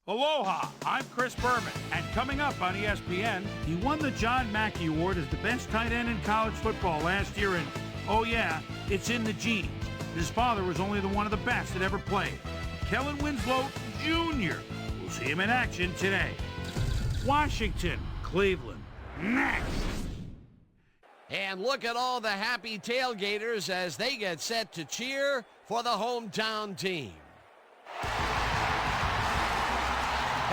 Aloha, I'm Chris Berman, and coming up on ESPN, he won the John Mackey Award as the best tight end in college football last year, and oh yeah, it's in the genes. His father was only one of the best that ever played. Kellen Winslow Jr. We'll see him in action today. Washington, Cleveland, next. And look at all the happy tailgaters as they get set to cheer for the hometown team.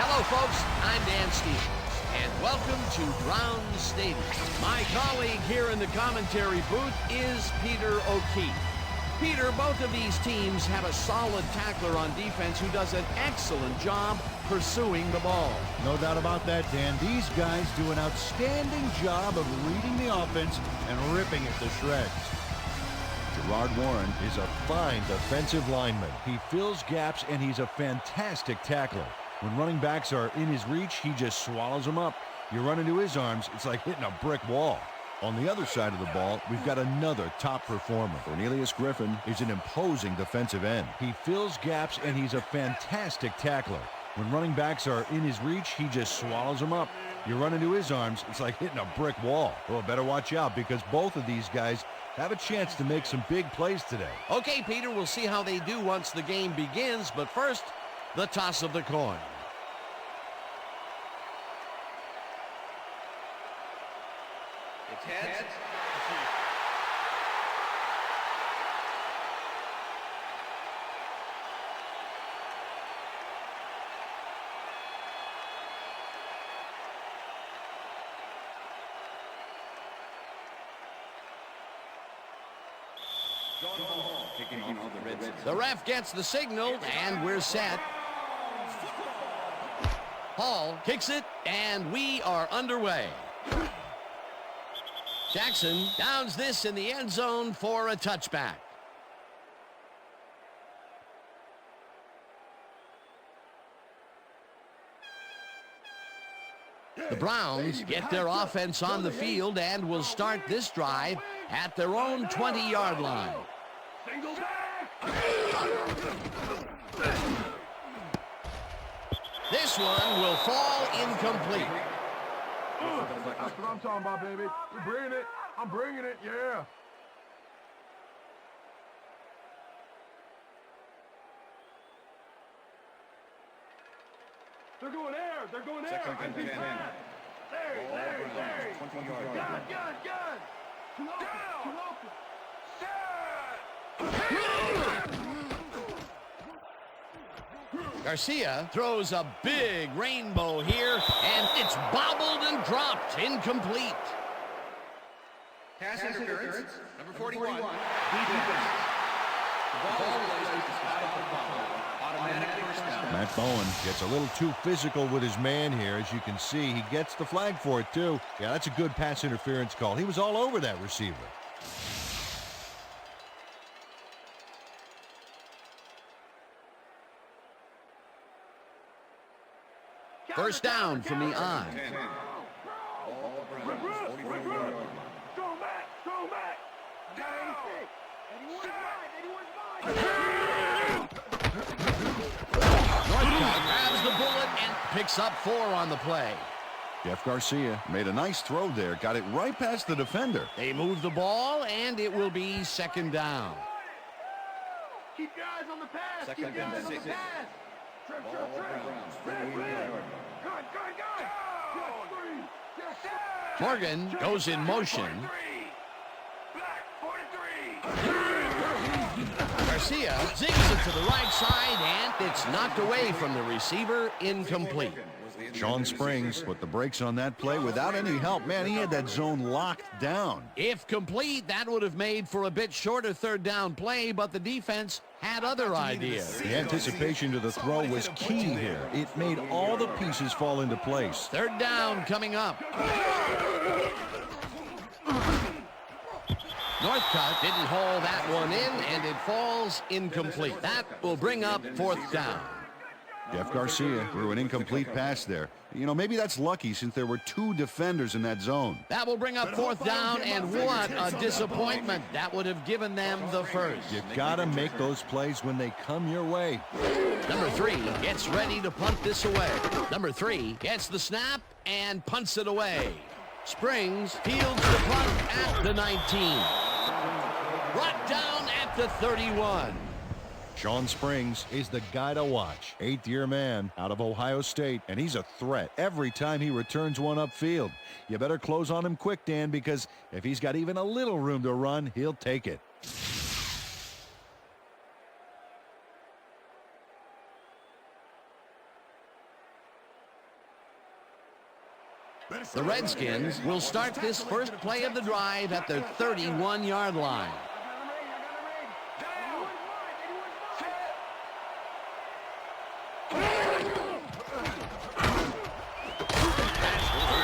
Hello, folks. I'm Dan Stevens, and welcome to Brown Stadium. My colleague here in the commentary booth is Peter O'Keefe. Peter, both of these teams have a solid tackler on defense who does an excellent job pursuing the ball. No doubt about that, Dan. These guys do an outstanding job of reading the offense and ripping it to shreds. Gerard Warren is a fine defensive lineman. He fills gaps, and he's a fantastic tackler. When running backs are in his reach, he just swallows them up. You run into his arms, it's like hitting a brick wall. On the other side of the ball, we've got another top performer. Cornelius Griffin is an imposing defensive end. He fills gaps, and he's a fantastic tackler. When running backs are in his reach, he just swallows them up. You run into his arms, it's like hitting a brick wall. Well, better watch out because both of these guys have a chance to make some big plays today. Okay, Peter, we'll see how they do once the game begins, but first, the toss of the coin. It's heads. The ref gets the signal, and we're set. Hall kicks it, and we are underway. Jackson downs this in the end zone for a touchback. The Browns get their offense on the field and will start this drive at their own 20-yard line. This one will fall incomplete. That's what I'm talking about, baby. We're bringing it. I'm bringing it, yeah. They're going there. They're going there. I see fast. There. Good. Too open. Garcia throws a big rainbow here, and it's bobbled and dropped incomplete. Pass interference. Number 41. Defense. The ball is out of the ball. Automatic first down. Matt Bowen gets a little too physical with his man here. As you can see, he gets the flag for it, too. Yeah, that's a good pass interference call. He was all over that receiver. First down from the I. Northcutt grabs the bullet and picks up 4 on the play. Jeff Garcia made a nice throw there. Got it right past the defender. They move the ball, and it will be second down. Keep your eyes on the pass. Second down, 6. Trip. Morgan goes in motion. Garcia zigs it to the right side, and it's knocked away from the receiver, incomplete. Sean Springs put the brakes on that play without any help. Man, he had that zone locked down. If complete, that would have made for a bit shorter third down play, but the defense had other ideas. The anticipation to the throw was key here. It made all the pieces fall into place. Third down coming up. Northcutt didn't haul that one in, and it falls incomplete. That will bring up fourth down. Jeff Garcia threw an incomplete pass there. You know, maybe that's lucky since there were 2 defenders in that zone. That will bring up 4th down, and what a disappointment. That would have given them the first. You gotta make those plays when they come your way. Number 3 gets ready to punt this away. Number 3 gets the snap and punts it away. Springs fields the punt at the 19. Brought down at the 31. Sean Springs is the guy to watch. 8th-year man out of Ohio State, and he's a threat every time he returns one upfield. You better close on him quick, Dan, because if he's got even a little room to run, he'll take it. The Redskins will start this first play of the drive at their 31-yard line.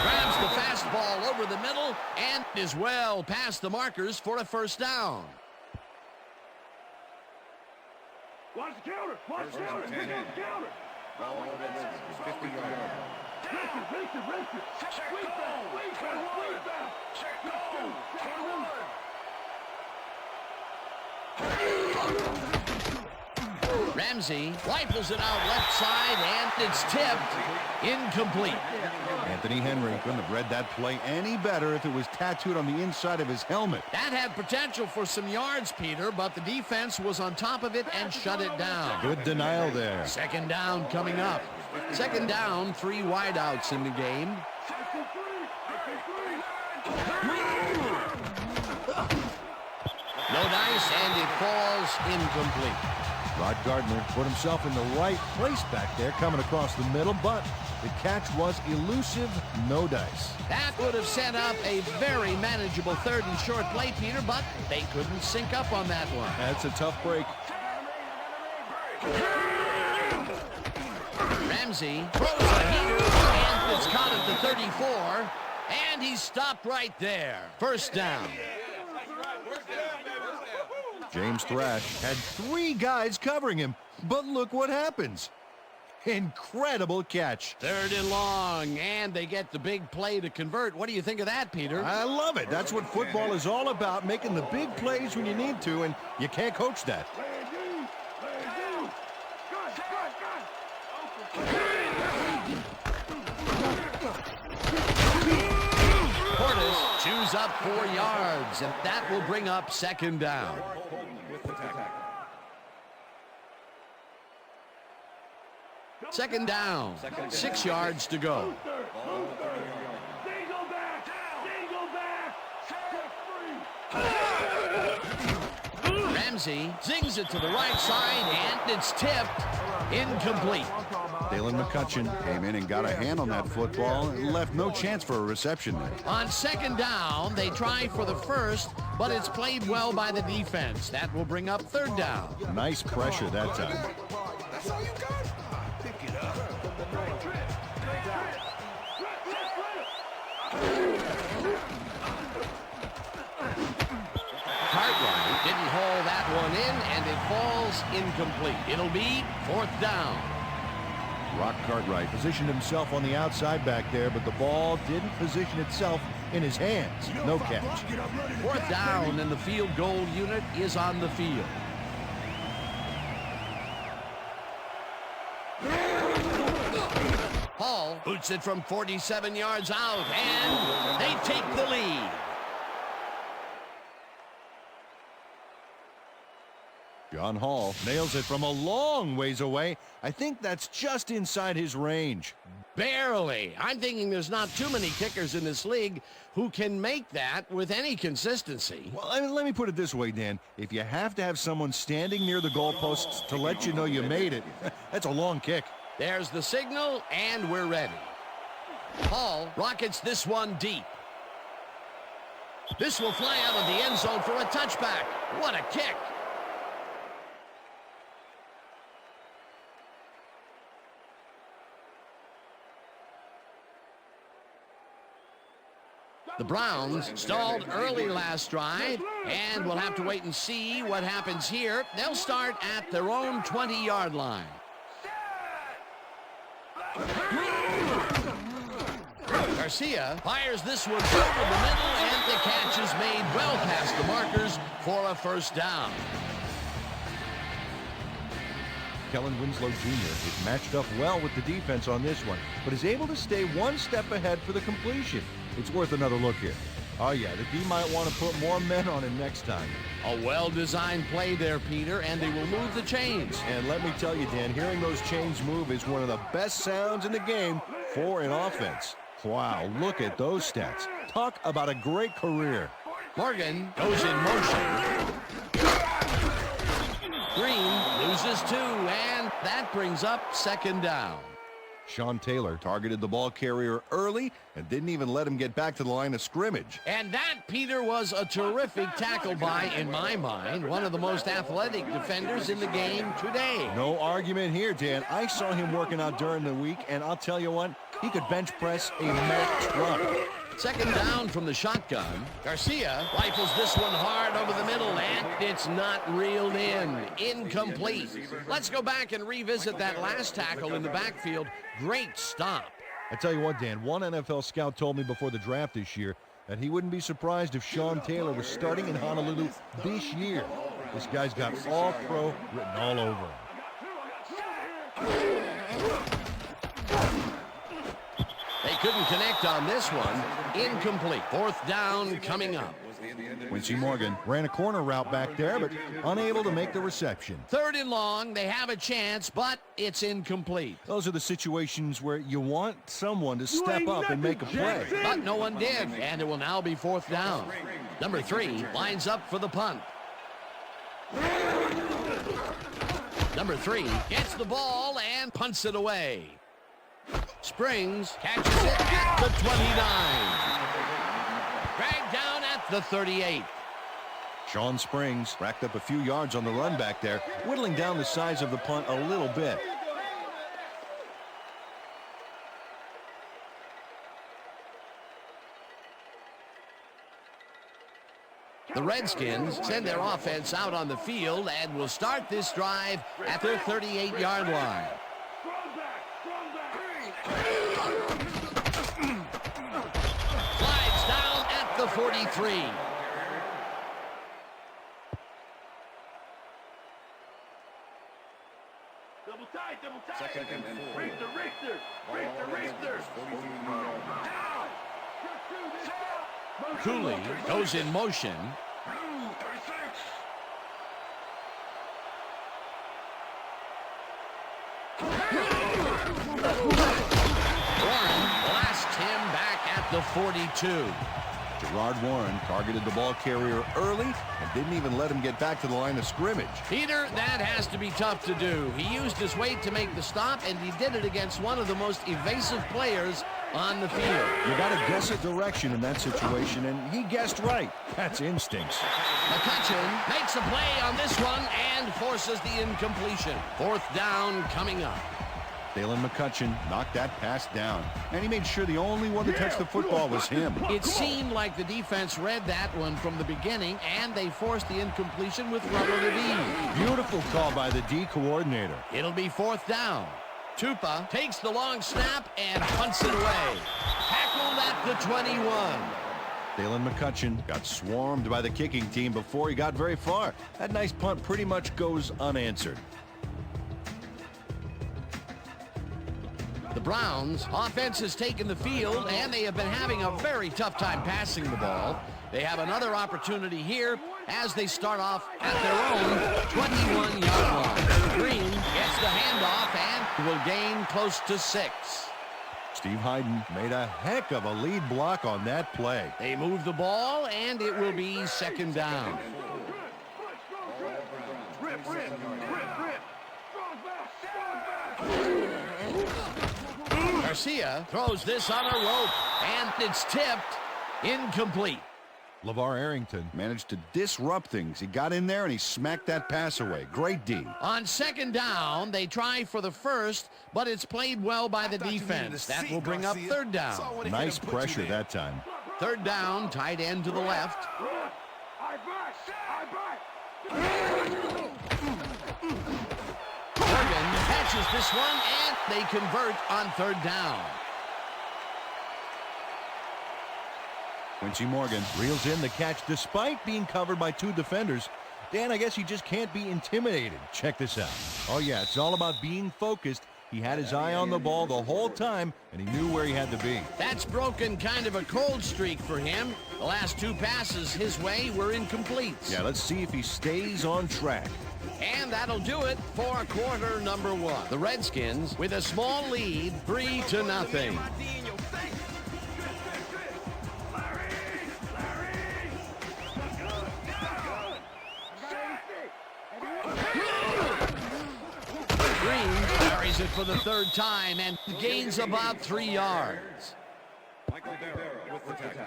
Grabs the fastball over the middle and is well past the markers for a first down. Watch the counter. Watch the counter. Pick up the counter. Redskins, 50-yard line. Race it. Wait back. Ramsey rifles it out left side, and it's tipped. Incomplete. Anthony Henry couldn't have read that play any better if it was tattooed on the inside of his helmet. That had potential for some yards, Peter, but the defense was on top of it and shut it down. Good denial there. 2nd down coming up. 2nd down, 3 wideouts in the game. No dice, and it falls incomplete. Rod Gardner put himself in the right place back there, coming across the middle, but the catch was elusive, no dice. That would have set up a very manageable 3rd and short play, Peter, but they couldn't sync up on that one. That's a tough break. Ramsey throws a heater, and it's caught at the 34, and he's stopped right there. First down. James Thrash had 3 guys covering him, but look what happens. Incredible catch. 3rd and long, and they get the big play to convert. What do you think of that, Peter? I love it. That's what football is all about, making the big plays when you need to, and you can't coach that. Portis chews up 4 yards, and that will bring up 2nd down. Second down, 6 yards to go. Ramsey zings it to the right side, and it's tipped. Incomplete. Dalen McCutcheon came in and got a hand on that football and left no chance for a reception there. On 2nd down, they try for the first, but it's played well by the defense. That will bring up 3rd down. Nice pressure that time. That's all you got. Pick it up. Cartwright didn't haul that one in, and it falls incomplete. It'll be 4th down. Rock Cartwright positioned himself on the outside back there, but the ball didn't position itself in his hands. No catch. 4th down, and the field goal unit is on the field. Hall boots it from 47 yards out, and they take the lead. John Hall nails it from a long ways away. I think that's just inside his range. Barely. I'm thinking there's not too many kickers in this league who can make that with any consistency. Well, I mean, let me put it this way, Dan. If you have to have someone standing near the goalposts to let you know you made it, that's a long kick. There's the signal, and we're ready. Hall rockets this one deep. This will fly out of the end zone for a touchback. What a kick. The Browns stalled early last drive, and we'll have to wait and see what happens here. They'll start at their own 20-yard line. Garcia fires this one over the middle, and the catch is made well past the markers for a first down. Kellen Winslow Jr. is matched up well with the defense on this one, but is able to stay one step ahead for the completion. It's worth another look here. Oh yeah, the D might want to put more men on him next time. A well-designed play there, Peter, and they will move the chains. And let me tell you, Dan, hearing those chains move is one of the best sounds in the game for an offense. Wow, look at those stats. Talk about a great career. Morgan goes in motion. Green loses 2, and that brings up second down. Sean Taylor targeted the ball carrier early and didn't even let him get back to the line of scrimmage. And that, Peter, was a terrific tackle by, in my mind, one of the most athletic defenders in the game today. No argument here, Dan. I saw him working out during the week, and I'll tell you what, he could bench press a Mack truck. Second down from the shotgun. Garcia rifles this one hard over the middle, and it's not reeled in. Incomplete. Let's go back and revisit that last tackle in the backfield. Great stop. I tell you what, Dan, one NFL scout told me before the draft this year that he wouldn't be surprised if Sean Taylor was starting in Honolulu this year. This guy's got All-Pro written all over him. They couldn't connect on this one. Incomplete. Fourth down coming up. Quincy Morgan ran a corner route back there, but unable to make the reception. Third and long. They have a chance, but it's incomplete. Those are the situations where you want someone to step up and make a play. But no one did, and it will now be fourth down. Number 3 lines up for the punt. Number 3 gets the ball and punts it away. Springs catches it at the 29. Dragged down at the 38. Sean Springs racked up a few yards on the run back there, whittling down the size of the punt a little bit. The Redskins send their offense out on the field and will start this drive at their 38-yard line. Slides down at the 43. Double tight. Second and 4. Richter. Cooley goes in motion. Warren blasts him back at the 42. Gerard Warren targeted the ball carrier early and didn't even let him get back to the line of scrimmage. Peter, that has to be tough to do. He used his weight to make the stop, and he did it against one of the most evasive players on the field. You got to guess a direction in that situation, and he guessed right. That's instincts. McCutcheon makes a play on this one and forces the incompletion. Fourth down coming up. Dalen McCutcheon knocked that pass down, and he made sure the only one to touch the football was him. It seemed like the defense read that one from the beginning, and they forced the incompletion with relative ease. Beautiful call by the D coordinator. It'll be fourth down. Tupa takes the long snap and punts it away. Tackled at the 21. Dalen McCutcheon got swarmed by the kicking team before he got very far. That nice punt pretty much goes unanswered. The Browns offense has taken the field, and they have been having a very tough time passing the ball. They have another opportunity here as they start off at their own 21-yard line. Green gets the handoff and will gain close to 6. Steve Hayden made a heck of a lead block on that play. They move the ball, and it will be second down. Garcia throws this on a rope, and it's tipped. Incomplete. LeVar Arrington managed to disrupt things. He got in there and he smacked that pass away. Great D. On second down, they try for the first, but it's played well by the defense. That will bring up third down. Nice pressure that time. Third down, tight end to the left. Morgan catches this one, and they convert on third down. Quincy Morgan reels in the catch despite being covered by 2 defenders. Dan, I guess he just can't be intimidated. Check this out. Oh, yeah, it's all about being focused. He had his eye on the ball the whole time, and he knew where he had to be. That's broken kind of a cold streak for him. The last 2 passes his way were incomplete. Yeah, let's see if he stays on track. And that'll do it for quarter number 1. The Redskins with a small lead, 3-0. Carries it for the 3rd time and gains about 3 yards. Michael Barrow with the tackle.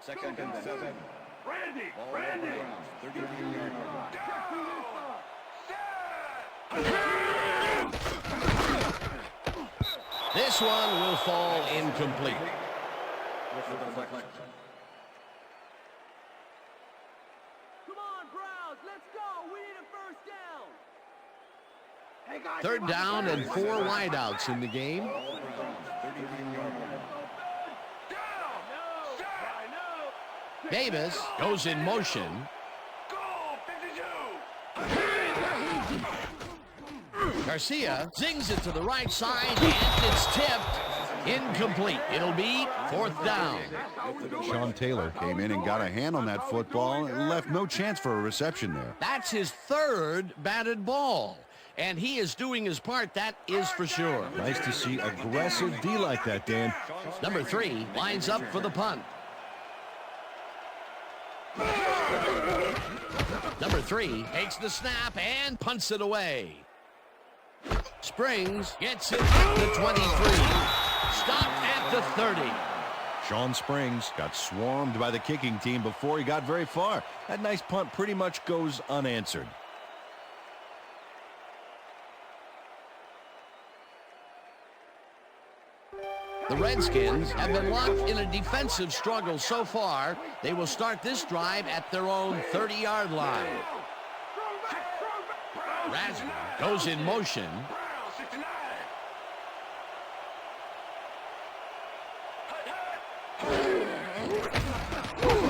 Second and 7. Randy! Ball Randy! 33-yard line. This one will fall incomplete. With the deflection. Come on, Browns! Let's go! We need a first down! Hey guys, 3rd down and 4 wideouts in the game. Davis goes in motion. Garcia zings it to the right side, and it's tipped. Incomplete. It'll be 4th down. Sean Taylor came in and got a hand on that football and left no chance for a reception there. That's his 3rd batted ball, and he is doing his part, that is for sure. Nice to see aggressive D like that, Dan. Number 3 lines up for the punt. Number 3 takes the snap and punts it away. Springs gets it at the 23. Stopped at the 30. Sean Springs got swarmed by the kicking team before he got very far. That nice punt pretty much goes unanswered. The Redskins have been locked in a defensive struggle so far. They will start this drive at their own 30-yard line. Rasmus goes in motion.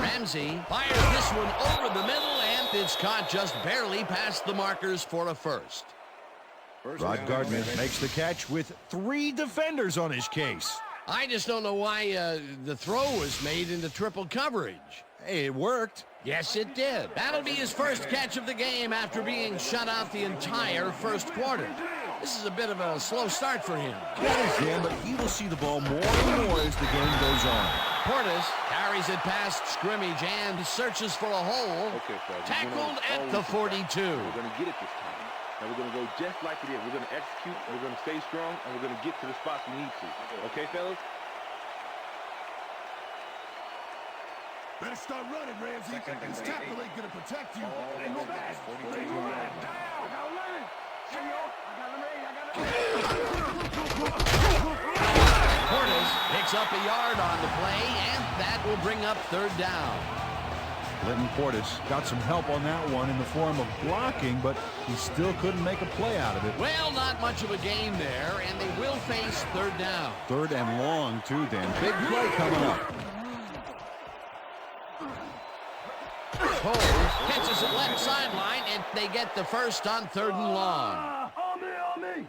Ramsey fires this one over the middle, and it's caught just barely past the markers for a first. Rod Gardner makes the catch with 3 defenders on his case. I just don't know why the throw was made into triple coverage. Hey, it worked. Yes, it did. That'll be his first catch of the game after being shut out the entire first quarter. This is a bit of a slow start for him. That is him, but he will see the ball more and more as the game goes on. Portis carries it past scrimmage and searches for a hole. Okay, fellas. Tackled at the 42. We're going to get it this time. And we're going to go just like it is. We're going to execute, and we're going to stay strong, and we're going to get to the spots we need to. Okay, fellas? Better start running, Ramsey. This tackle ain't gonna protect you. Hey, go back. Down. I got Lennon. Senor, I got Portis picks up a yard on the play, and that will bring up 3rd down. Linton Portis got some help on that one in the form of blocking, but he still couldn't make a play out of it. Well, not much of a gain there, and they will face 3rd down. 3rd and long, too, Dan. Big play coming up. Cole catches it left sideline, and they get the first on 3rd and long. On me.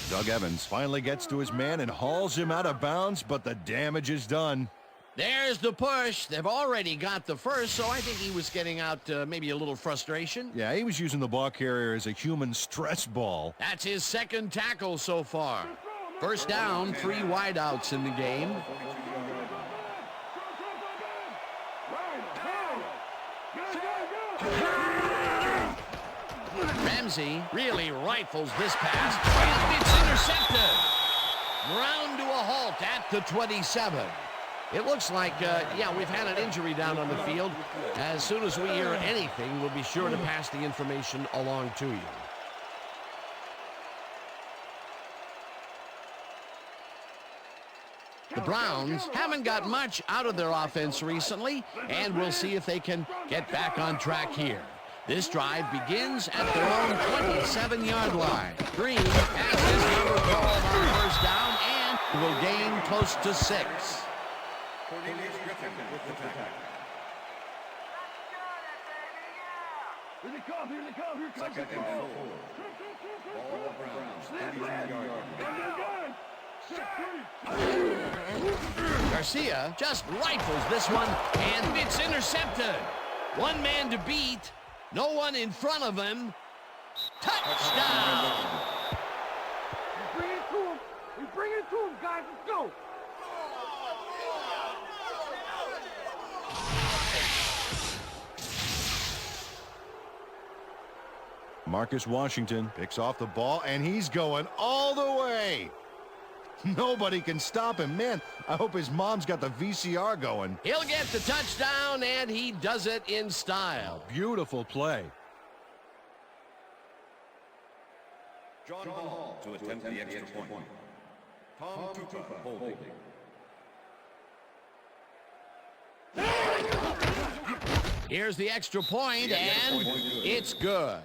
Doug Evans finally gets to his man and hauls him out of bounds, but the damage is done. There's the push. They've already got the first, so I think he was getting out maybe a little frustration. Yeah, he was using the ball carrier as a human stress ball. That's his 2nd tackle so far. First down, 3 wideouts in the game. Ramsey really rifles this pass, and it's intercepted. Ground to a halt at the 27. It looks like, yeah, we've had an injury down on the field. As soon as we hear anything, we'll be sure to pass the information along to you. The Browns haven't got much out of their offense recently, and we'll see if they can get back on track here. This drive begins at their own 27-yard line. Green has his number called on first down and will gain close to 6. Here they come, here they come, here comes the ball. Ball Browns, 39-yard. Garcia just rifles this one, and it's intercepted. One man to beat, no one in front of him. Touchdown! We bring it to him. We bring it to him, guys. Let's go. Marcus Washington picks off the ball, and he's going all the way. Nobody can stop him. Man, I hope his mom's got the VCR going. He'll get the touchdown, and he does it in style. Beautiful play. John Hall to attempt the extra point. Tom Tupa holding. Here's the extra point, and it's good.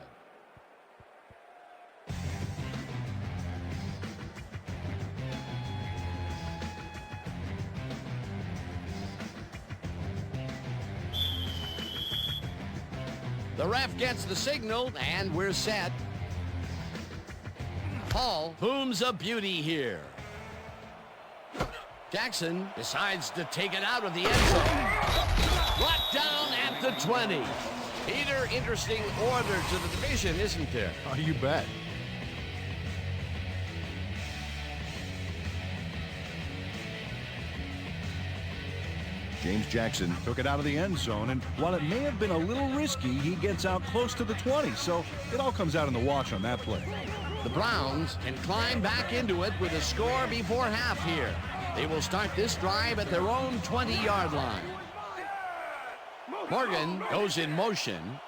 The ref gets the signal, and we're set. Hall booms a beauty here. Jackson decides to take it out of the end zone. Brought down at the 20. Peter, interesting order to the division, isn't there? Oh, you bet. James Jackson took it out of the end zone, and while it may have been a little risky, he gets out close to the 20, so it all comes out in the wash on that play. The Browns can climb back into it with a score before half here. They will start this drive at their own 20-yard line. Morgan goes in motion.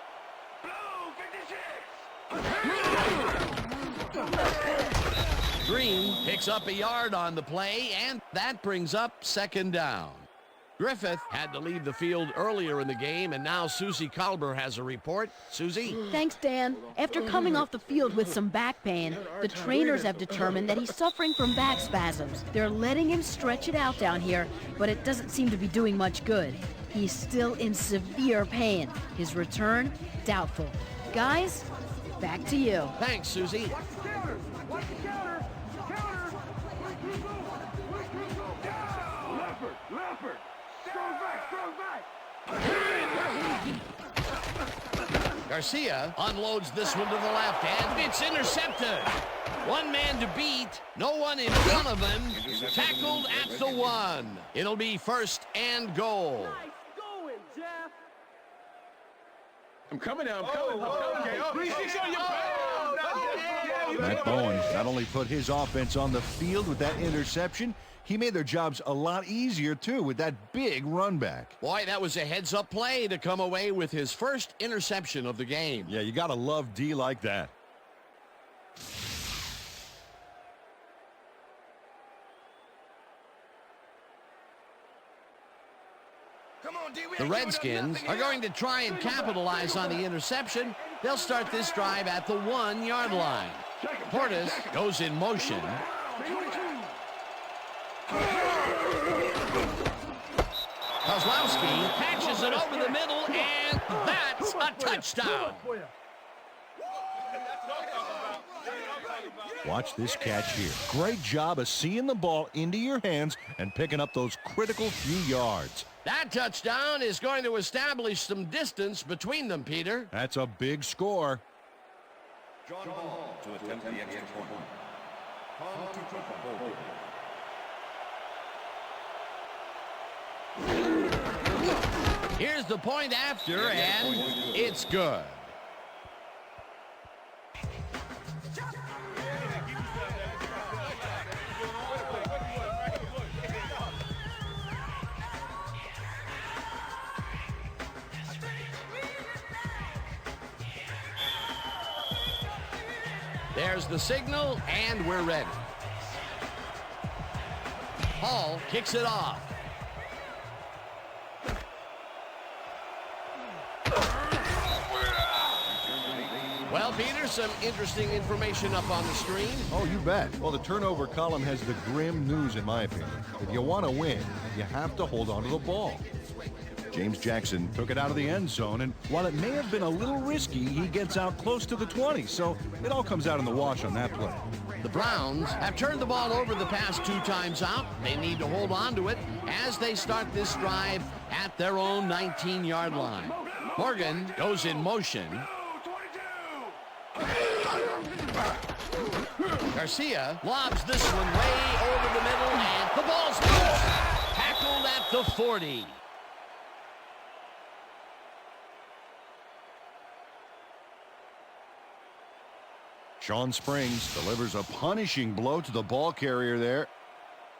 Green picks up a yard on the play, and that brings up second down. Griffith had to leave the field earlier in the game, and now Susie Kalber has a report. Susie? Thanks, Dan. After coming off the field with some back pain, the trainers have determined that he's suffering from back spasms. They're letting him stretch it out down here, but it doesn't seem to be doing much good. He's still in severe pain. His return, doubtful. Guys, back to you. Thanks, Susie. Watch the counter. Watch the counter. Counter. Leopard. Leopard. Strong back. Strong back. Garcia unloads this one to the left, and it's intercepted. One man to beat, no one in front of him. Tackled at the 1. It'll be first and goal. Nice going, Jeff. I'm coming now. I'm coming. Okay. 3-6 on your back. Matt Bowen not only put his offense on the field with that interception, he made their jobs a lot easier, too, with that big run back. Boy, that was a heads-up play to come away with his first interception of the game. Yeah, you got to love D like that. The Redskins are going to try and capitalize on the interception. They'll start this drive at the 1-yard line. Portis goes in motion. Kozlowski patches it over the middle, and that's a touchdown. Watch this catch here. Great job of seeing the ball into your hands and picking up those critical few yards. That touchdown is going to establish some distance between them, Peter. That's a big score. John Hall to attempt the extra point. Tom Tupa holding. Here's the point after, and it's good. There's the signal, and we're ready. Hall kicks it off. Well, Peter, some interesting information up on the screen. Oh, you bet. Well, the turnover column has the grim news, in my opinion. If you want to win, you have to hold on to the ball. James Jackson took it out of the end zone, and while it may have been a little risky, he gets out close to the 20, so it all comes out in the wash on that play. The Browns have turned the ball over the past 2 times out. They need to hold on to it as they start this drive at their own 19-yard line. Morgan goes in motion. Garcia lobs this one way over the middle, and the ball's loose. Tackled at the 40. Sean Springs delivers a punishing blow to the ball carrier there,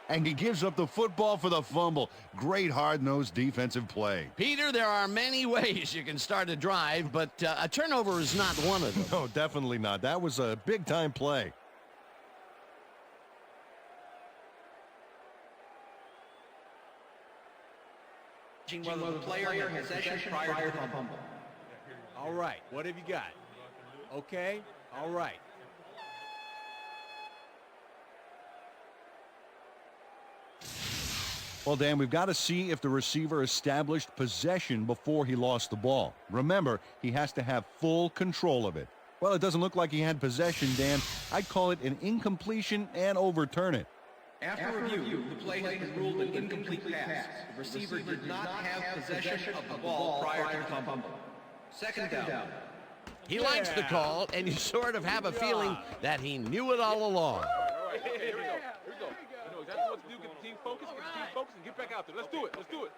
and he gives up the football for the fumble. Great hard-nosed defensive play. Peter, there are many ways you can start a drive, but a turnover is not one of them. No, definitely not. That was a big-time play. Whether the player had possession prior to the fumble. All right, what have you got? Okay, all right. Well, Dan, we've got to see if the receiver established possession before he lost the ball. Remember, he has to have full control of it. Well, it doesn't look like he had possession, Dan. I'd call it an incompletion and overturn it. After review, the play has been ruled an incomplete pass. The receiver did not have possession of the ball prior to the fumble. Second down. He likes the call, and you sort of have a feeling that he knew it all along. Here we go. I know exactly what to do. Get the team focused, and get back out there. Let's do it.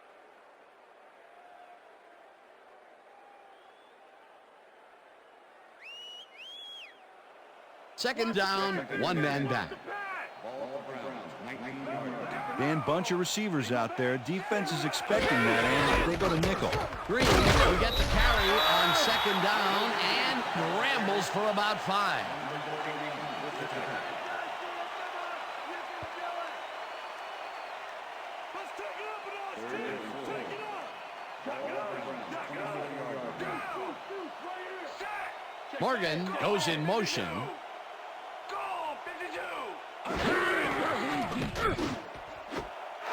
Second down, 1 man back. Dan, bunch of receivers out there. Defense is expecting that, and they go to nickel. Green will get the carry on second down and rambles for about 5. Morgan goes in motion.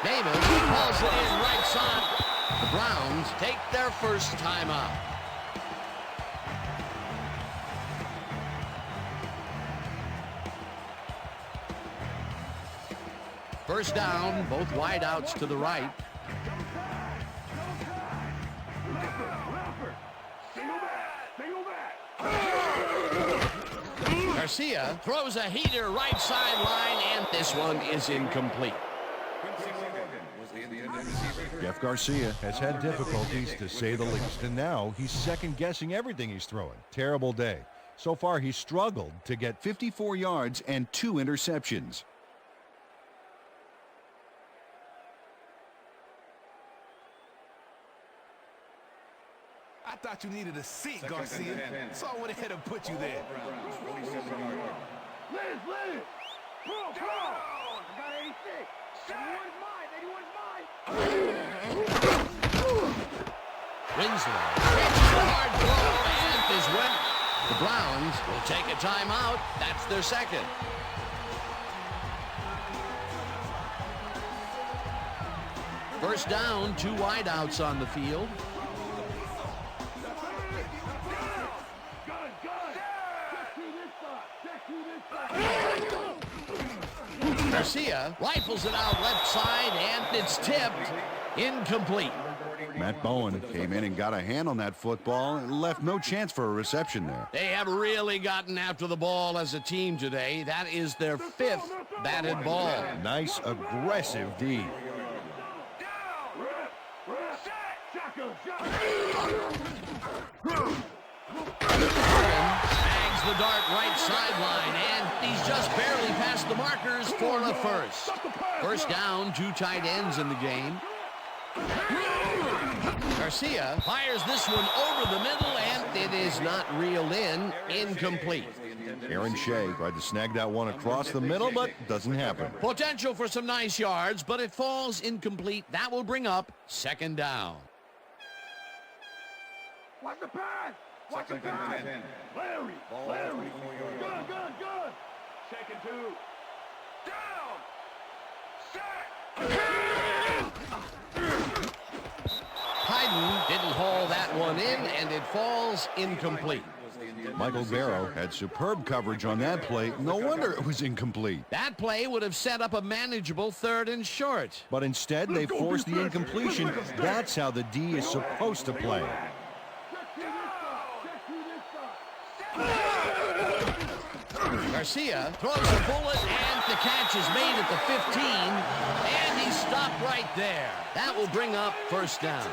Davis calls it in right side. The Browns take their first time out. First down, both wideouts to the right. Garcia throws a heater right sideline, and this one is incomplete. Jeff Garcia has had difficulties, to say the least, and now he's second-guessing everything he's throwing. Terrible day. So far, he's struggled to get 54 yards and 2 interceptions. I thought you needed a seat, Garcia, so I went ahead and put you there. Liz! Come on! I got 86. 81's mine. Winslow catches a hard throw and is wet. The Browns will take a timeout. That's their second. First down, 2 wideouts on the field. Garcia rifles it out left side, and it's tipped. Incomplete. Matt Bowen came in and got a hand on that football and left no chance for a reception there. They have really gotten after the ball as a team today. That is their 5th batted ball. Nice, aggressive D. Bags the dart right sideline, and he's just barely past the markers for the first. First down, 2 tight ends in the game. Garcia fires this one over the middle, and it is not reeled in. Incomplete. Aaron Shea tried to snag that one across the middle, but doesn't happen. Potential for some nice yards, but it falls incomplete. That will bring up second down. Watch the pass! Watch the pass! Larry! Good! Check and two. Down! Set! Hyden didn't haul that one in, and it falls incomplete. Michael Barrow had superb coverage on that play. No wonder it was incomplete. That play would have set up a manageable 3rd and short. But instead, they forced the incompletion. That's how the D is supposed to play. Garcia throws a bullet, and the catch is made at the 15, and he stopped right there. That will bring up first down.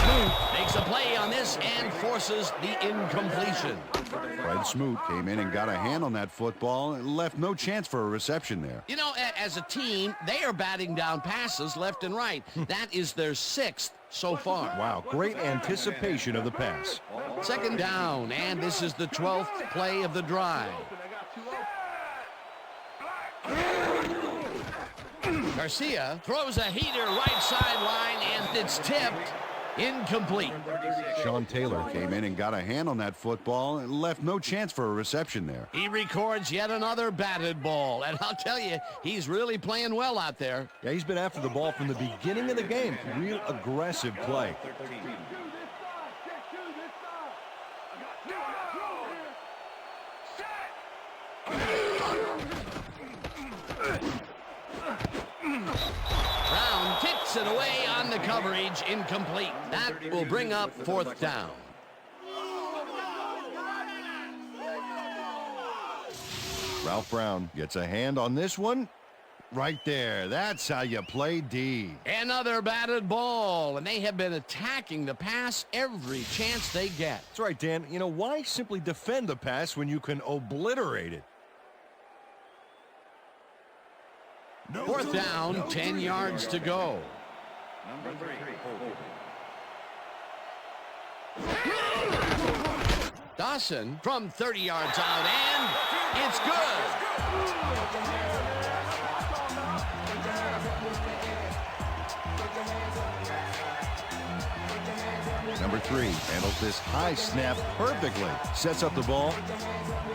Smoot makes a play on this and forces the incompletion. Fred Smoot came in and got a hand on that football and left no chance for a reception there. You know, as a team, they are batting down passes left and right. That is their 6th so far. Wow, great anticipation of the pass. Second down, and this is the 12th play of the drive. Garcia throws a heater right sideline, and it's tipped. Incomplete. Sean Taylor came in and got a hand on that football and left no chance for a reception there. He records yet another batted ball, and I'll tell you, he's really playing well out there. Yeah, he's been after the ball from the beginning of the game. Real aggressive play. Brown tips it away on the coverage, incomplete. That will bring up 4th down. Ralph Brown gets a hand on this one. Right there. That's how you play D. Another batted ball, and they have been attacking the pass every chance they get. That's right, Dan. You know, why simply defend the pass when you can obliterate it? 4th down, 10 yards to go. Dawson from 30 yards out, and it's good. Number 3 handles this high snap perfectly. Sets up the ball.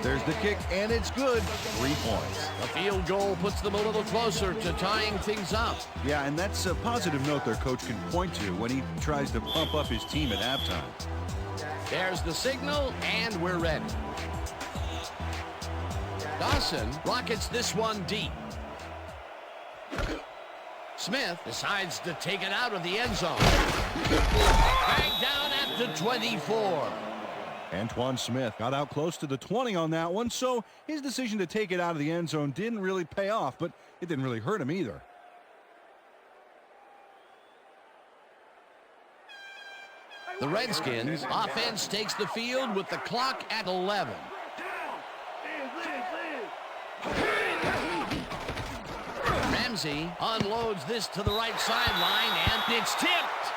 There's the kick, and it's good. 3 points. The field goal puts them a little closer to tying things up. Yeah, and that's a positive note their coach can point to when he tries to pump up his team at halftime. There's the signal, and we're ready. Dawson rockets this one deep. Smith decides to take it out of the end zone. Dragged down at the 24. Antoine Smith got out close to the 20 on that one, so his decision to take it out of the end zone didn't really pay off, but it didn't really hurt him either. The Redskins offense takes the field with the clock at 11. Ramsey unloads this to the right sideline, and it's tipped.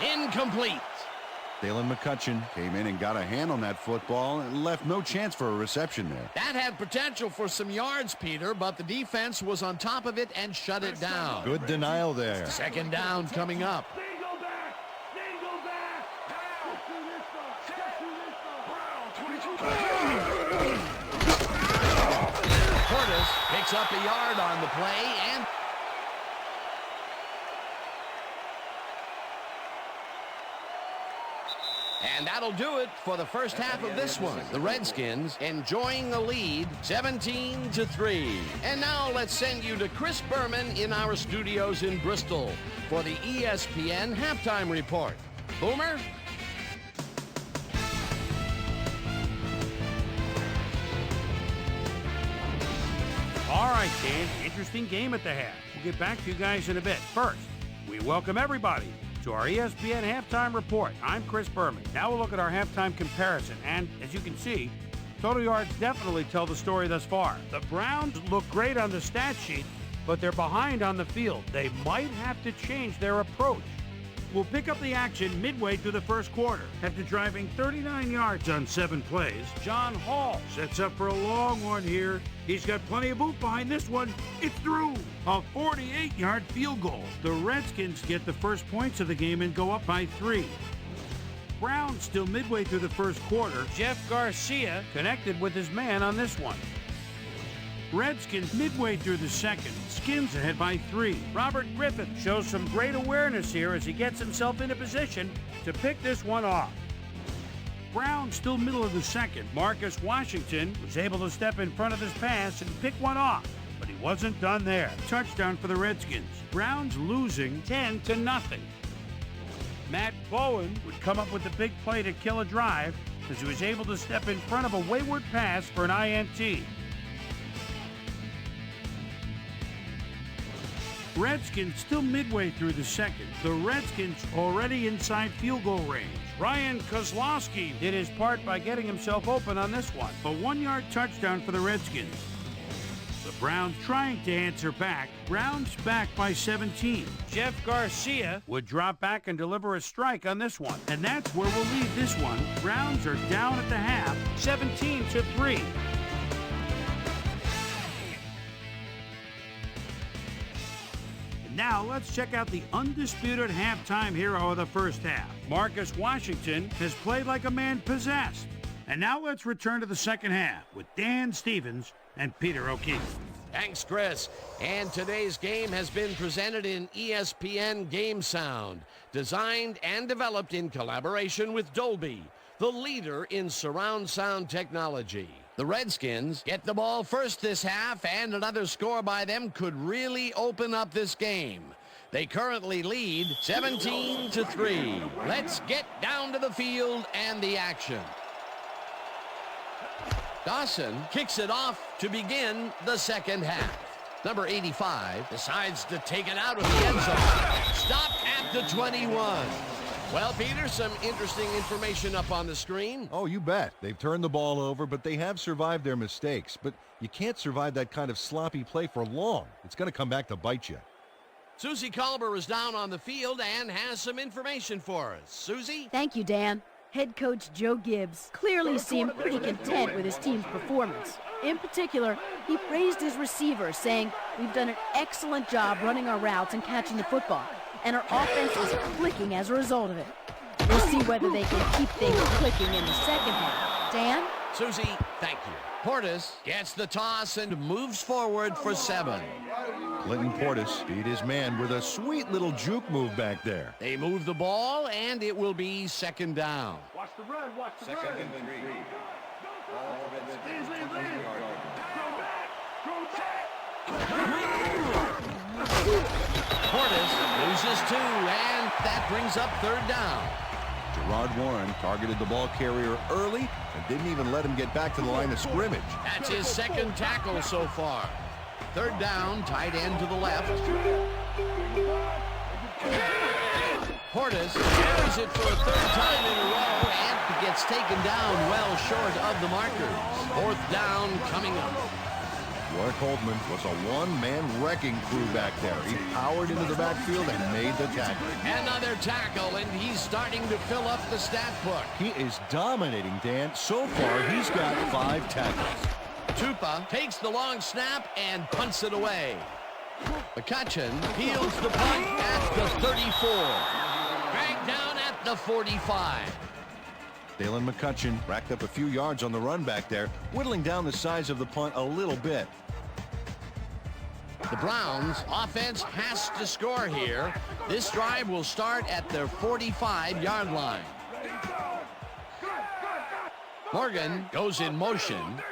Incomplete. Dalen McCutcheon came in and got a hand on that football and left no chance for a reception there. That had potential for some yards, Peter, but the defense was on top of it and shut it down. Good denial there. Second down coming up. Curtis picks up a yard on the play, and that'll do it for the first half of this one. The Redskins enjoying the lead 17-3. And now let's send you to Chris Berman in our studios in Bristol for the ESPN halftime report. Boomer? All right, Dan, interesting game at the half. We'll get back to you guys in a bit. First, we welcome everybody to our ESPN halftime report. I'm Chris Berman. Now we'll look at our halftime comparison, and as you can see, total yards definitely tell the story thus far. The Browns look great on the stat sheet, but they're behind on the field. They might have to change their approach. will pick up the action midway through the first quarter. After driving 39 yards on 7 plays, John Hall sets up for a long one here. He's got plenty of boot behind this one. It's through. A 48-yard field goal. The Redskins get the first points of the game and go up by 3. Browns still midway through the first quarter. Jeff Garcia connected with his man on this one. Redskins midway through the second. Skins ahead by 3. Robert Griffith shows some great awareness here as he gets himself into position to pick this one off. Browns still middle of the second. Marcus Washington was able to step in front of his pass and pick one off, but he wasn't done there. Touchdown for the Redskins. Browns losing 10-0. Matt Bowen would come up with the big play to kill a drive as he was able to step in front of a wayward pass for an INT. Redskins still midway through the second. The Redskins already inside field goal range. Ryan Kozlowski did his part by getting himself open on this one. A 1-yard touchdown for the Redskins. The Browns trying to answer back. Browns back by 17. Jeff Garcia would drop back and deliver a strike on this one. And that's where we'll leave this one. Browns are down at the half, 17-3. Now let's check out the undisputed halftime hero of the first half. Marcus Washington has played like a man possessed. And now let's return to the second half with Dan Stevens and Peter O'Keefe. Thanks, Chris. And today's game has been presented in ESPN Game Sound, designed and developed in collaboration with Dolby, the leader in surround sound technology. The Redskins get the ball first this half, and another score by them could really open up this game. They currently lead 17-3. Let's get down to the field and the action. Dawson kicks it off to begin the second half. Number 85 decides to take it out of the end zone. Stopped at the 21. Well, Peter, some interesting information up on the screen. Oh, you bet. They've turned the ball over, but they have survived their mistakes. But you can't survive that kind of sloppy play for long. It's going to come back to bite you. Susie Culber is down on the field and has some information for us. Susie? Thank you, Dan. Head coach Joe Gibbs clearly seemed pretty content with his team's performance. In particular, he praised his receivers, saying, "We've done an excellent job running our routes and catching the football, and our offense is clicking as a result of it." We'll see whether they can keep things clicking in the second half. Dan? Susie, thank you. Portis gets the toss and moves forward for 7. Clinton Portis beat his man with a sweet little juke move back there. They move the ball, and it will be second down. Watch the run, watch the run. Second and 3. Portis loses 2, and that brings up third down. Gerard Warren targeted the ball carrier early and didn't even let him get back to the line of scrimmage. That's his second tackle so far. Third down, tight end to the left. Portis carries it for a third time in a row and gets taken down well short of the markers. Fourth down coming up. Warwick Holdman was a one-man wrecking crew back there. He powered into the backfield and made the tackle. Another tackle, and he's starting to fill up the stat book. He is dominating, Dan. So far, he's got 5 tackles. Tupa takes the long snap and punts it away. McCutcheon fields the punt at the 34. Dragged down at the 45. Dalen McCutcheon racked up a few yards on the run back there, whittling down the size of the punt a little bit. The Browns offense has to score here. This drive will start at their 45-yard line. Morgan goes in motion.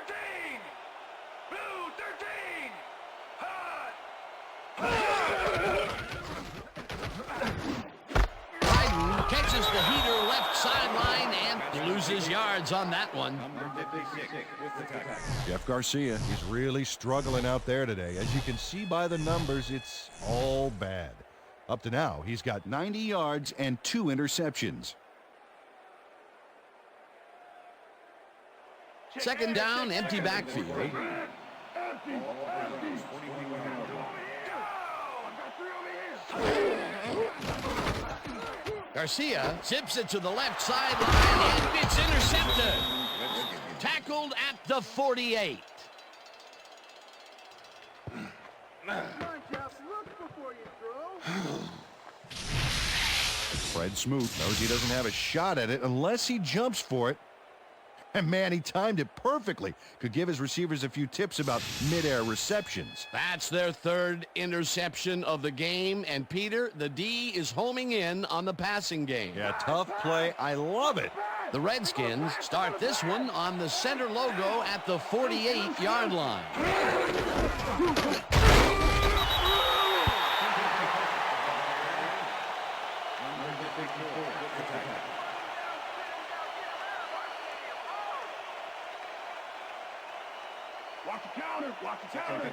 Biden catches the heater left sideline and loses yards on that one. Jeff Garcia is really struggling out there today. As you can see by the numbers, it's all bad. Up to now, he's got 90 yards and 2 interceptions. Second down, empty backfield. Garcia zips it to the left sideline, and it's intercepted. Tackled at the 48. Fred Smoot knows he doesn't have a shot at it unless he jumps for it. And man, he timed it perfectly. Could give his receivers a few tips about mid-air receptions. That's their third interception of the game. And Peter, the D is homing in on the passing game. Yeah, tough play. I love it. The Redskins start this one on the center logo at the 48-yard line. Watch the counter. Watch the counter.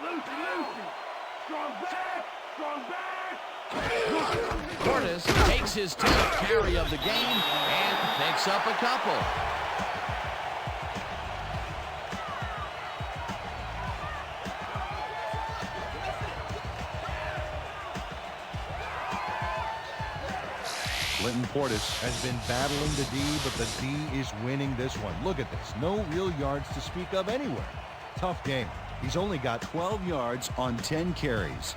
Lucy. Strong back. Strong back. Cordes takes his 10th carry of the game and picks up a couple. Clinton Portis has been battling the D, but the D is winning this one. Look at this. No real yards to speak of anywhere. Tough game. He's only got 12 yards on 10 carries.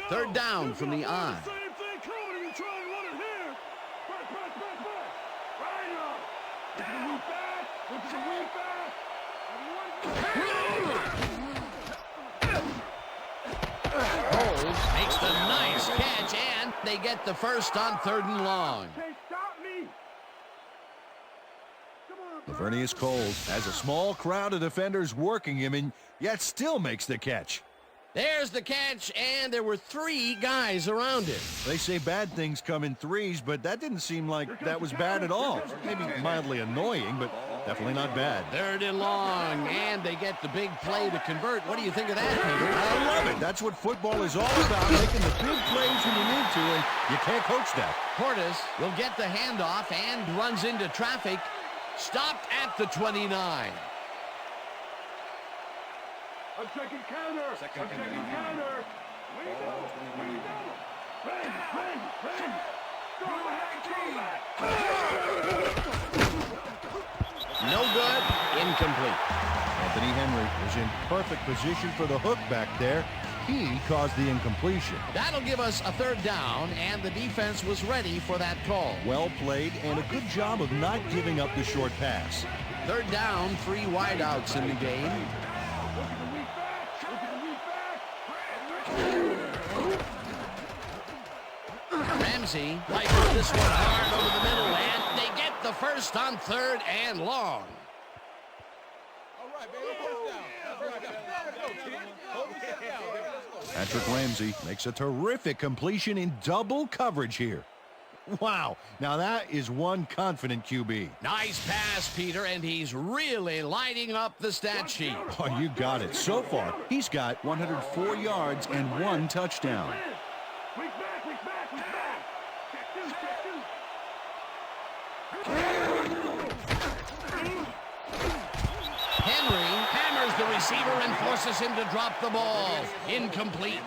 Third down from the I. Same thing coming and you try and run it here. Press. Right on. Look at the weak back. Look at the weak back. Makes the nice catch, and they get the first on 3rd and long. Can't stop me. Lavernius Coles has a small crowd of defenders working him, and yet still makes the catch. There's the catch, and there were 3 guys around him. They say bad things come in threes, but that didn't seem like that was bad at all. Maybe mildly annoying, but definitely not bad. 3rd and long, and they get the big play to convert. What do you think of that, Peter? I love it. That's what football is all about, making the big plays when you need to, and you can't coach that. Portis will get the handoff and runs into traffic. Stopped at the 29. I'm checking counter. I'm checking counter. Bang. No good. Incomplete. Anthony Henry was in perfect position for the hook back there. He caused the incompletion. That'll give us a 3rd down, and the defense was ready for that call. Well played, and a good job of not giving up the short pass. 3rd down, 3 wideouts in the game. Ramsey rifles this one hard over the middle, and they get the first on 3rd and long. Patrick Ramsey makes a terrific completion in double coverage here. Wow, now that is one confident QB. Nice pass, Peter, and he's really lighting up the stat sheet. Oh, you got it. So far, he's got 104 yards and 1 touchdown. Weak back. Henry hammers the receiver and forces him to drop the ball. Incomplete.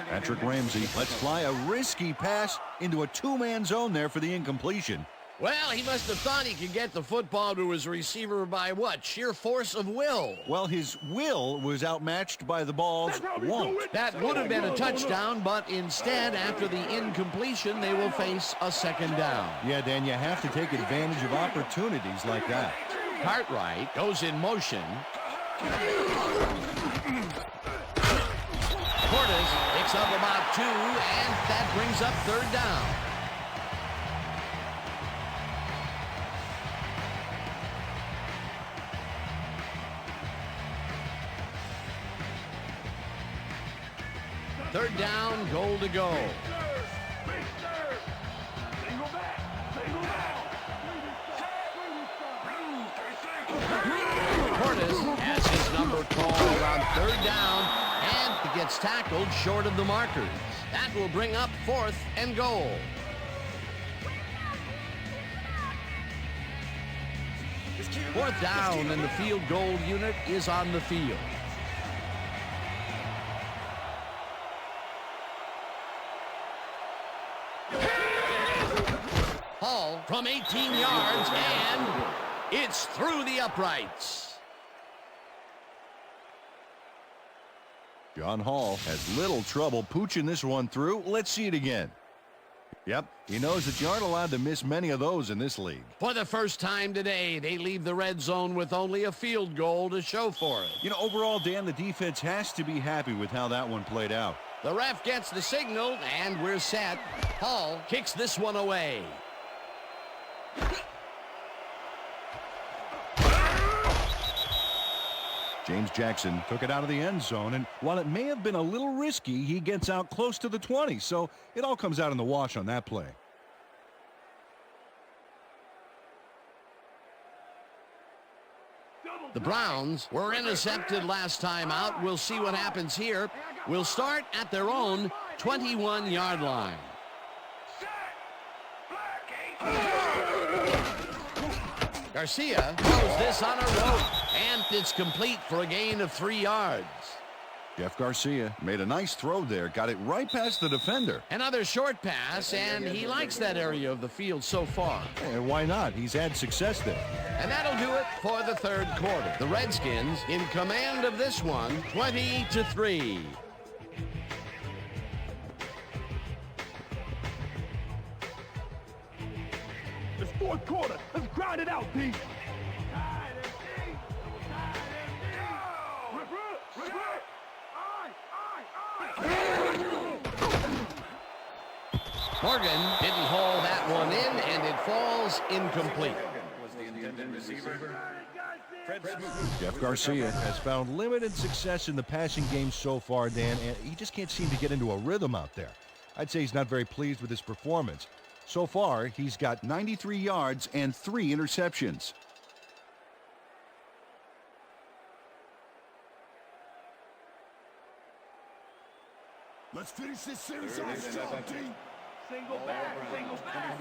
Patrick Ramsey lets fly a risky pass into a 2-man zone there for the incompletion. Well, he must have thought he could get the football to his receiver by what? Sheer force of will. Well, his will was outmatched by the ball's won't. That would have been a touchdown, but instead, after the incompletion, they will face a 2nd down. Yeah, Dan, you have to take advantage of opportunities like that. Cartwright goes in motion. Portis picks up about 2, and that brings up 3rd down. Third down, goal to go. Portis has his number called on 3rd down, and he gets tackled short of the markers. That will bring up 4th and goal. Fourth down, and the field goal unit is on the field. Hall from 18 yards, and it's through the uprights. John Hall has little trouble pooching this one through. Let's see it again. Yep, he knows that you aren't allowed to miss many of those in this league. For the first time today, they leave the red zone with only a field goal to show for it. You know, overall, Dan, the defense has to be happy with how that one played out. The ref gets the signal, and we're set. Hall kicks this one away. James Jackson took it out of the end zone, and while it may have been a little risky, he gets out close to the 20, so it all comes out in the wash on that play. The Browns were intercepted last time out. We'll see what happens here. We'll start at their own 21-yard line. Garcia throws this on a rope, and it's complete for a gain of 3 yards. Jeff Garcia made a nice throw there, got it right past the defender. Another short pass, and he likes that area of the field so far. And why not? He's had success there. And that'll do it for the third quarter. The Redskins in command of this one, 20-3. It's fourth quarter. Let's grind it out, D. Morgan didn't haul that one in, and it falls incomplete. Jeff Garcia has found limited success in the passing game so far, Dan, and he just can't seem to get into a rhythm out there. I'd say he's not very pleased with his performance. So far, he's got 93 yards and 3 interceptions. Let's finish this series on strong, D. Single back, single back.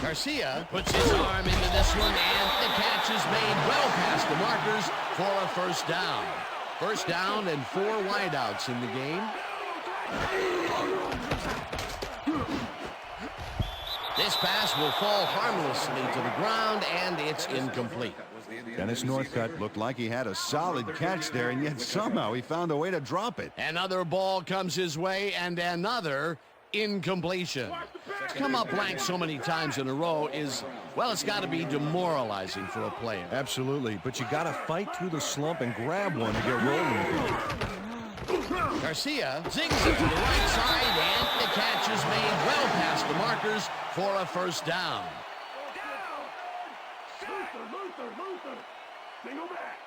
Garcia puts his arm into this one, and the catch is made well past the markers for a first down. First down and 4 wideouts in the game. This pass will fall harmlessly to the ground, and it's incomplete. Dennis Northcutt looked like he had a solid catch there, and yet somehow he found a way to drop it. Another ball comes his way, and another incompletion. To come up blank so many times in a row is, well, it's got to be demoralizing for a player. Absolutely, but you got to fight through the slump and grab one to get rolling. Garcia zings it to the right side, and the catch is made well past the markers for a first down. Luther. Single back.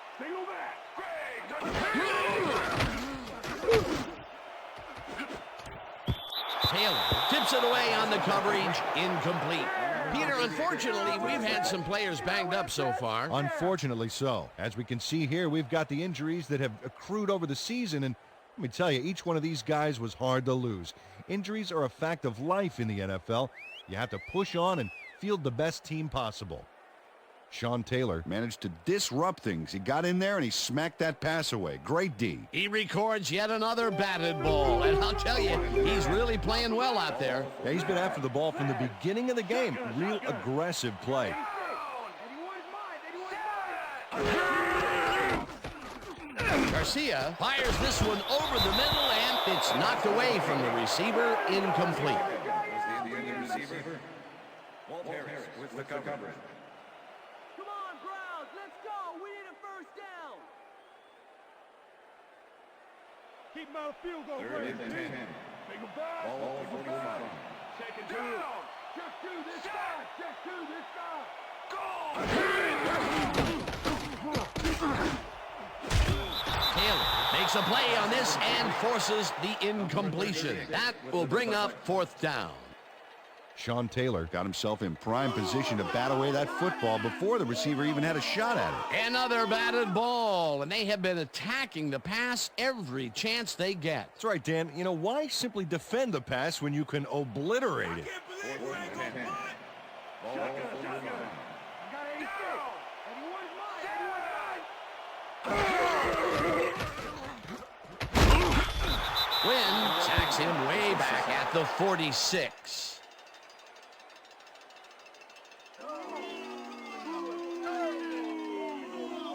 Taylor tips it away on the coverage, incomplete. Peter, unfortunately, we've had some players banged up so far. Unfortunately so. As we can see here, we've got the injuries that have accrued over the season, and let me tell you, each one of these guys was hard to lose. Injuries are a fact of life in the NFL. You have to push on and field the best team possible. Sean Taylor managed to disrupt things. He got in there and he smacked that pass away. Great D. He records yet another batted ball, and I'll tell you, he's really playing well out there. Yeah, he's been after the ball from the beginning of the game. Real aggressive play. Garcia fires this one over the middle, and it's knocked away from the receiver, incomplete. Walt Harris with the coverage. Come on, Browns, let's go. We need a first down. Keep him out of field goal range. Third and 10. Take him back. Ball 45. Second down. Check 2 this side. Check 2 this side. Taylor makes a play on this and forces the incompletion. That will bring up fourth down. Sean Taylor got himself in prime position to bat away that football before the receiver even had a shot at it. Another batted ball, and they have been attacking the pass every chance they get. That's right, Dan. You know, why simply defend the pass when you can obliterate it? Wynn sacks him way back at the 46.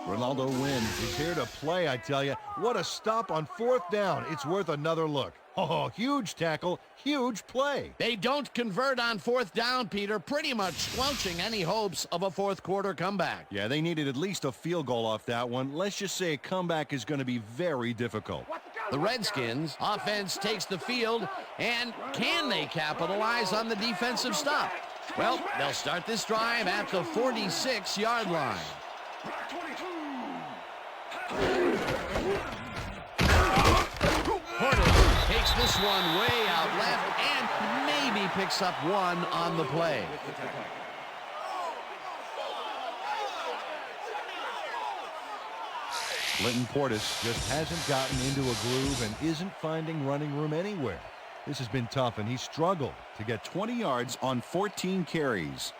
Ronaldo Wynn is here to play, I tell you. What a stop on 4th down. It's worth another look. Oh, huge tackle, huge play. They don't convert on 4th down, Peter, pretty much squelching any hopes of a fourth quarter comeback. Yeah, they needed at least a field goal off that one. Let's just say a comeback is going to be very difficult. The Redskins offense takes the field, and can they capitalize on the defensive stop? Well, they'll start this drive at the 46-yard line. Portis takes this one way out left and maybe picks up one on the play. Linton Portis just hasn't gotten into a groove and isn't finding running room anywhere. This has been tough, and he struggled to get 20 yards on 14 carries.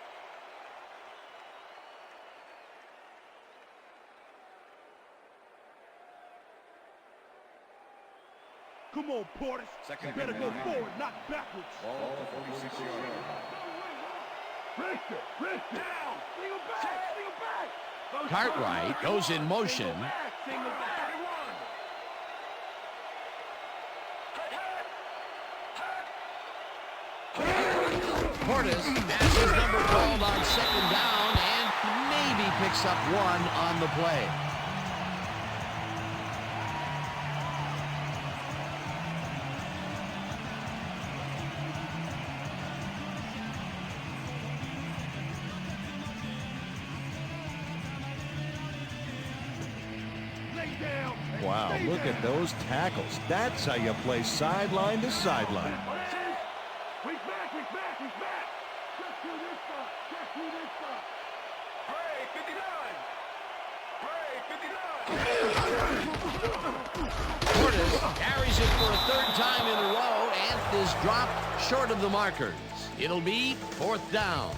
Come on, Portis. You better go forward, not backwards. Ball 46-yard line. Richter, down. Single back, single back. Cartwright goes in motion. Portis has his number called on 2nd down and maybe picks up one on the play. Wow, look at those tackles. That's how you play sideline to sideline. We're back. Just do this stuff. Portis carries it for a 3rd time in a row and is dropped short of the markers. It'll be 4th down.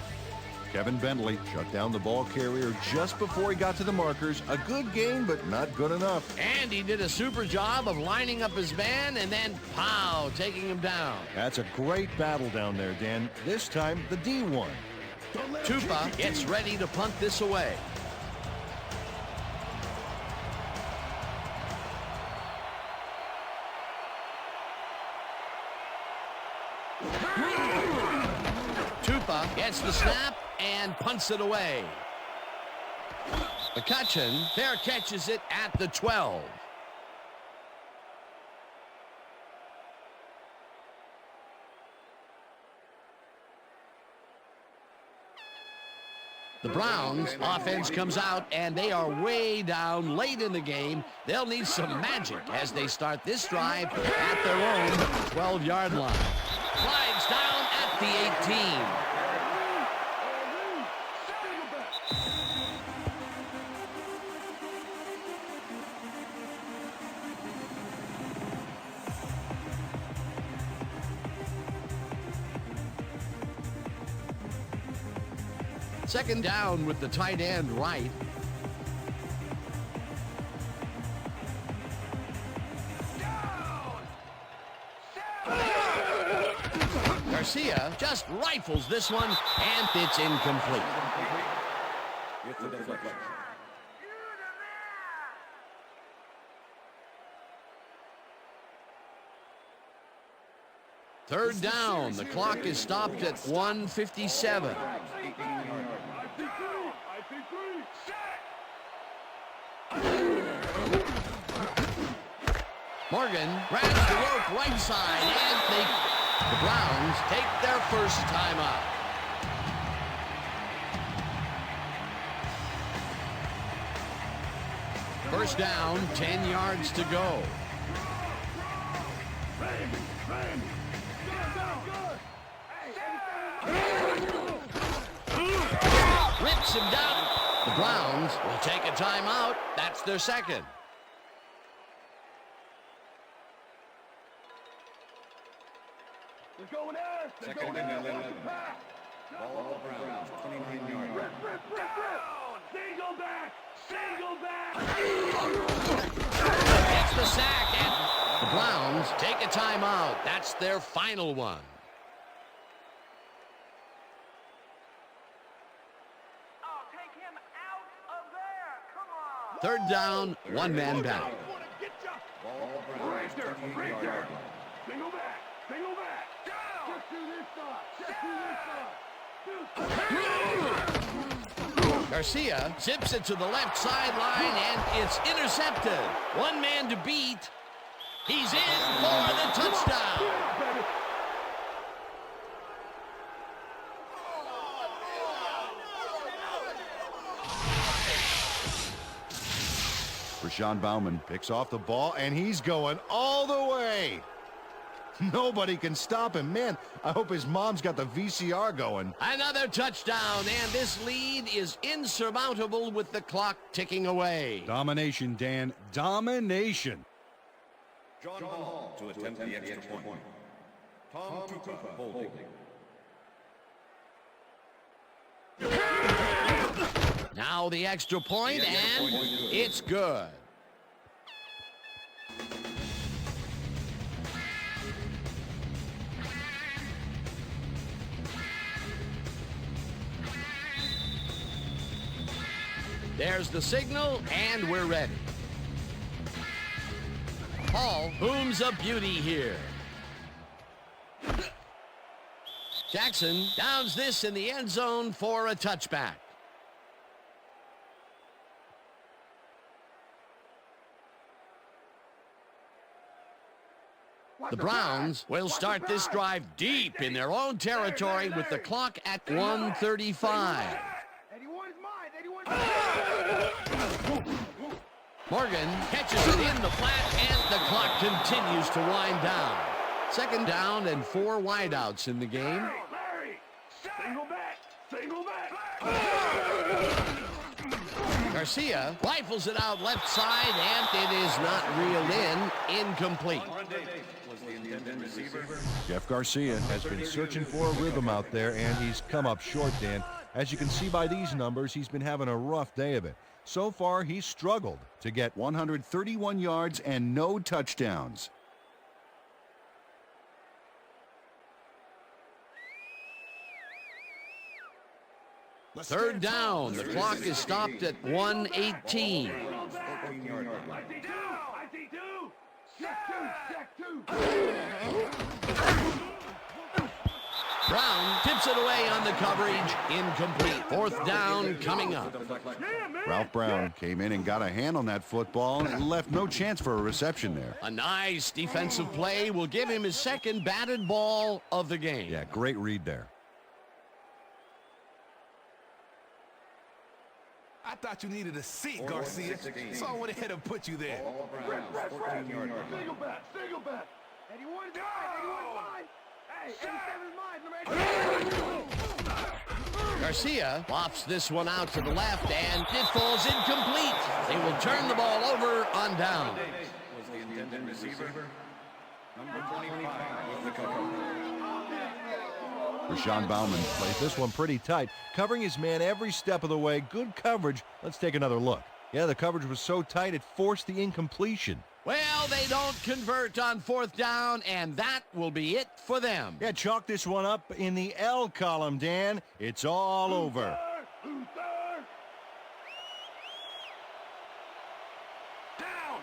Kevin Bentley shut down the ball carrier just before he got to the markers. A good gain, but not good enough. And he did a super job of lining up his man and then, pow, taking him down. That's a great battle down there, Dan. This time, the D won. Tupa gets ready to punt this away. Tupa gets the snap and punts it away. McCutcheon fair catches it at the 12. The Browns offense comes out and they are way down late in the game. They'll need some magic as they start this drive at their own 12-yard line. Slides down at the 18. Second down with the tight end right. Garcia just rifles this one, and it's incomplete. Third down. The clock is stopped at 1:57. Morgan grabs the rope right side, and the Browns take their first time out. First down, 10 yards to go. Knocks him down. The Browns will take a timeout. That's their second. They're going there. They're going there. Watch the pass. Ball Browns, 29-yard line. Rip. Single back. Single back. Gets the sack, and the Browns take a timeout. That's their final one. Oh, take him out of there. Come on. Third down, one man back. Ball Browns, 28-yard line. Single back. Single back. Just do this side. Just do this side. Garcia zips it to the left sideline, and it's intercepted. One man to beat. He's in for the touchdown. Rashawn Bauman picks off the ball, and he's going all the way. Nobody can stop him. Man, I hope his mom's got the VCR going. Another touchdown, and this lead is insurmountable with the clock ticking away. Domination, Dan. Domination. John Hall to attempt the extra point. Tom Tupa holding. Now the extra point, and it's good. There's the signal, and we're ready. Hall booms a beauty here. Jackson downs this in the end zone for a touchback. The Browns will start this drive deep in their own territory with the clock at 1:35. Morgan catches it in the flat, and the clock continues to wind down. Second down and 4 wideouts in the game. Single back. Single back. Garcia rifles it out left side, and it is not reeled in. Incomplete. Jeff Garcia has been searching for a rhythm out there, and he's come up short, Dan. As you can see by these numbers, he's been having a rough day of it. So far, he's struggled to get 131 yards and no touchdowns. Third down. The clock is stopped at 1:18. Brown tips it away on the coverage. Incomplete. Fourth down coming up. Ralph Brown came in and got a hand on that football and left no chance for a reception there. A nice defensive play will give him his second batted ball of the game. Yeah, great read there. I thought you needed a seat, Garcia, so I went ahead and put you there. Single back, single back. 81 is mine, 81 is mine. Hey, 87 is mine. Garcia lofts this one out to the left, and it falls incomplete. They will turn the ball over on down. Was the intended receiver. Number 25 with the cover. Rashawn Bauman plays this one pretty tight, covering his man every step of the way. Good coverage. Let's take another look. Yeah, the coverage was so tight it forced the incompletion. Well, they don't convert on fourth down, and that will be it for them. Yeah, chalk this one up in the L column, Dan. It's all over. Down.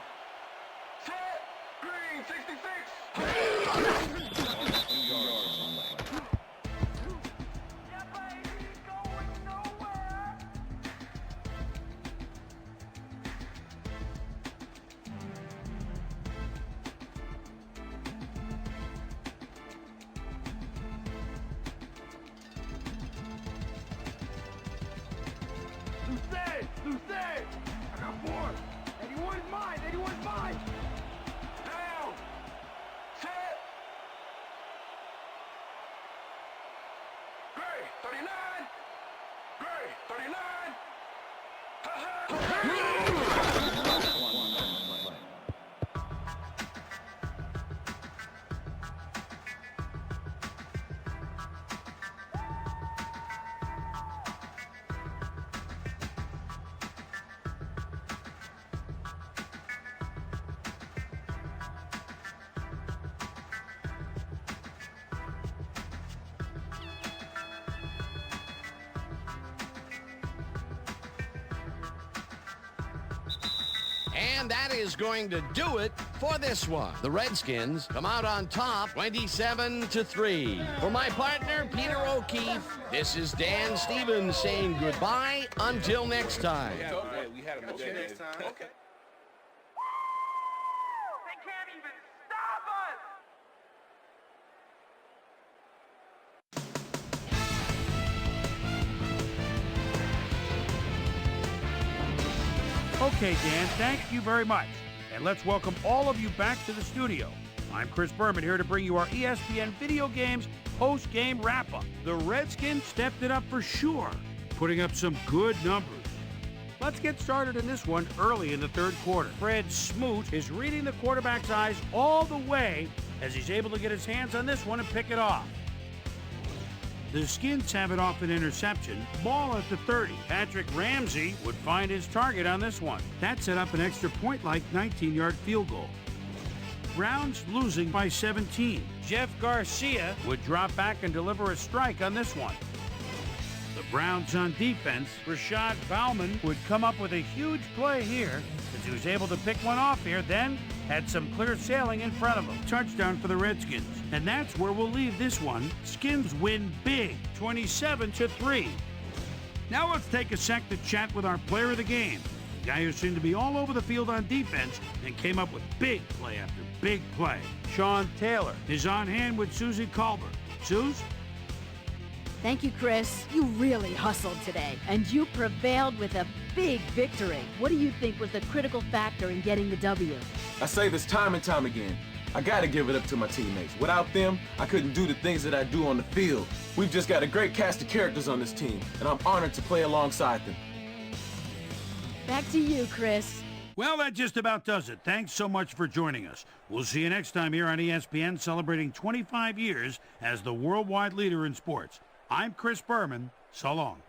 Set. Green, 66. I got 4. 81 is mine. 81 is mine. Down. Set. Gray, 39. Gray, 39. And that is going to do it for this one. The Redskins come out on top 27-3. For my partner, Peter O'Keefe, this is Dan Stevens saying goodbye until next time. Yeah, we had him today. Next time. Okay. They can't even stop us! Okay, Dan, thank you very much. And let's welcome all of you back to the studio. I'm Chris Berman here to bring you our ESPN Video Games post-game wrap-up. The Redskins stepped it up for sure, putting up some good numbers. Let's get started in this one early in the third quarter. Fred Smoot is reading the quarterback's eyes all the way as he's able to get his hands on this one and pick it off. The Skins have it off an interception. Ball at the 30. Patrick Ramsey would find his target on this one. That set up an extra point-like 19-yard field goal. Browns losing by 17. Jeff Garcia would drop back and deliver a strike on this one. The Browns on defense. Rashad Bauman would come up with a huge play here as he was able to pick one off here, then had some clear sailing in front of him. Touchdown for the Redskins. And that's where we'll leave this one. Skins win big, 27-3. Now let's take a sec to chat with our player of the game. The guy who seemed to be all over the field on defense and came up with big play after big play. Sean Taylor is on hand with Susie Colbert. Suze? Thank you, Chris. You really hustled today, and you prevailed with a big victory. What do you think was the critical factor in getting the W? I say this time and time again. I gotta give it up to my teammates. Without them, I couldn't do the things that I do on the field. We've just got a great cast of characters on this team, and I'm honored to play alongside them. Back to you, Chris. Well, that just about does it. Thanks so much for joining us. We'll see you next time here on ESPN, celebrating 25 years as the worldwide leader in sports. I'm Chris Berman. So long.